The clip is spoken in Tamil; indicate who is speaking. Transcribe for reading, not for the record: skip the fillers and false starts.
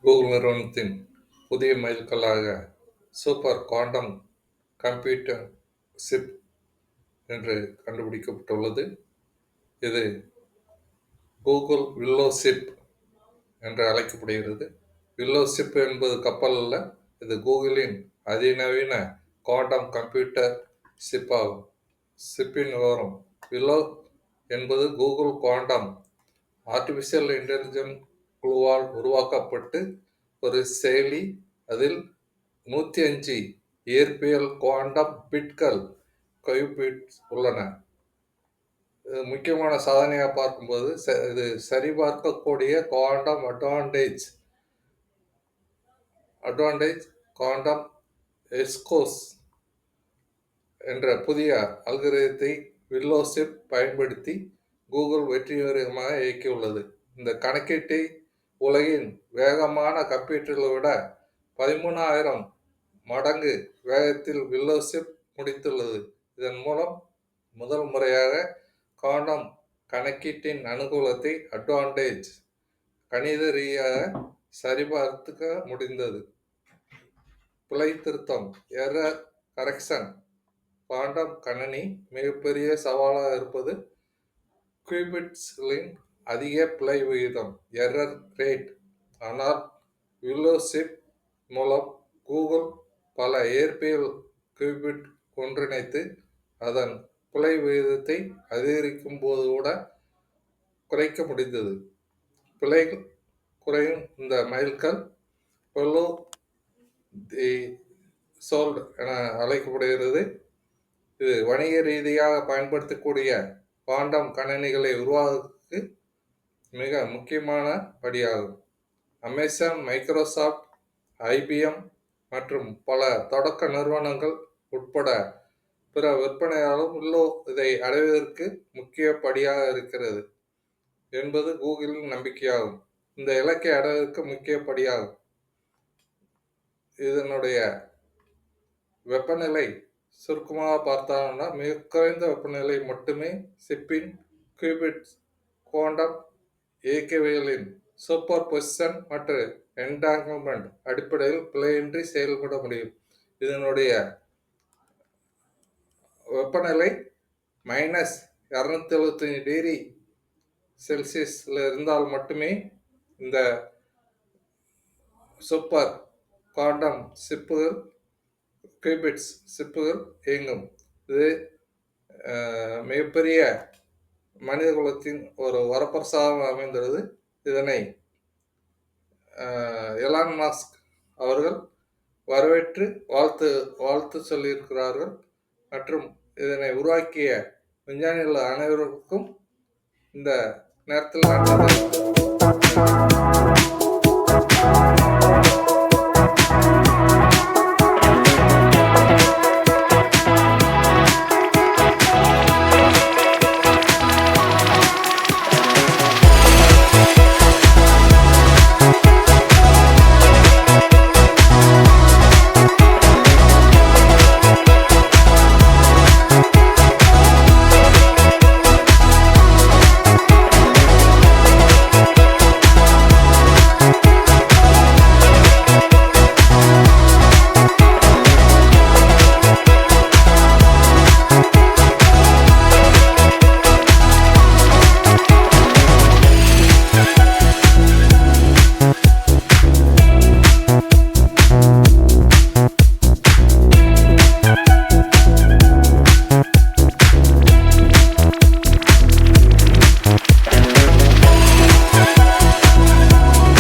Speaker 1: கூகுள் நிறுவனத்தின் புதிய மைல்கல்லாக சூப்பர் குவாண்டம் கம்ப்யூட்டர் சிப் என்று கண்டுபிடிக்கப்பட்டுள்ளது. இது கூகுள் வில்லோ சிப் என்று அழைக்கப்படுகிறது. வில்லோ சிப் என்பது கப்பல் அல்ல, இது கூகுளின் அதிநவீன குவாண்டம் கம்ப்யூட்டர் சிப் ஆகும். சிப்பின் விவரம்: வில்லோ என்பது கூகுள் குவாண்டம் ஆர்டிபிஷியல் இன்டெலிஜென்ஸ் குழுவால் உருவாக்கப்பட்டு ஒரு செயலி. அதில் 105 இயற்பியல் குவாண்டம் பிட்கள் உள்ளன. முக்கியமான சாதனையாக பார்க்கும்போது இது சரிபார்க்கக்கூடிய குவாண்டம் அட்வான்டேஜ் குவாண்டம் எஸ்கோஸ் என்ற புதிய அல்காரிதத்தை வில்லோ சிப் பயன்படுத்தி கூகுள் வெற்றிகரமாக இயக்கியுள்ளது. இந்த கணக்கீட்டை உலகின் வேகமான கம்ப்யூட்டர்களை விட 13,000 மடங்கு வேகத்தில் வில்லோ சிப் முடித்துள்ளது. இதன் மூலம் முதல் முறையாக குவாண்டம் கணக்கீட்டின் அனுகூலத்தை அட்வான்டேஜ் கணித ரீதியாக சரிபார்க்க முடிந்தது. பிழை திருத்தம் எரர் கரெக்ஷன்: குவாண்டம் கணினி மிகப்பெரிய சவாலாக இருப்பது கியூபிட்ஸ்களின் அதிக பிழை விகிதம் எரர் ரேட். ஆனால் வில்லோ சிப் மூலம் கூகுள் பல இயற்பியல் கியூபிட் ஒன்றிணைத்து அதன் பிழை விகிதத்தை அதிகரிக்கும் போது கூட குறைக்க முடிந்தது. பிழைகள் குறையும் இந்த மைல்கல் பெல்லோ தி சோல்ட் என அழைக்கப்படுகிறது. இது வணிக ரீதியாக பயன்படுத்தக்கூடிய குவாண்டம் கணினிகளை உருவாக்குவதற்கு மிக முக்கியமான படியாகும். அமேசான், மைக்ரோசாஃப்ட், ஐபிஎம் மற்றும் பல தொடக்க நிறுவனங்கள் உட்பட பிற விற்பனையாளரும் வில்லோ இதை அடைவதற்கு முக்கிய படியாக இருக்கிறது என்பது கூகுளின் நம்பிக்கையாகும். இந்த இலக்கை அடைவதற்கு முக்கிய படியாகும். இதனுடைய வெப்பநிலை சுருக்கமாக பார்த்தாங்கன்னா, மிக குறைந்த வெப்பநிலை மட்டுமே சிப்பின் கியூபிட் குவாண்டம் இயக்கவியலின் சூப்பர் பொசிஷன் மற்றும் என்டாங்கிள்மெண்ட் அடிப்படையில் பிழையின்றி செயல்பட முடியும். இதனுடைய வெப்பநிலை -275 டிகிரி செல்சியஸில் இருந்தால் மட்டுமே இந்த சூப்பர் குவாண்டம் கியூபிட்ஸ் சிப்புகள் இயங்கும். இது மிகப்பெரிய மனித குலத்தின் ஒரு வரப்பிரசாதமாக அமைந்துள்ளது. இதனை எலான் மாஸ்க் அவர்கள் வரவேற்று வாழ்த்து சொல்லியிருக்கிறார்கள். மற்றும் இதனை உருவாக்கிய விஞ்ஞானிகள் அனைவருக்கும் இந்த நேரத்தில்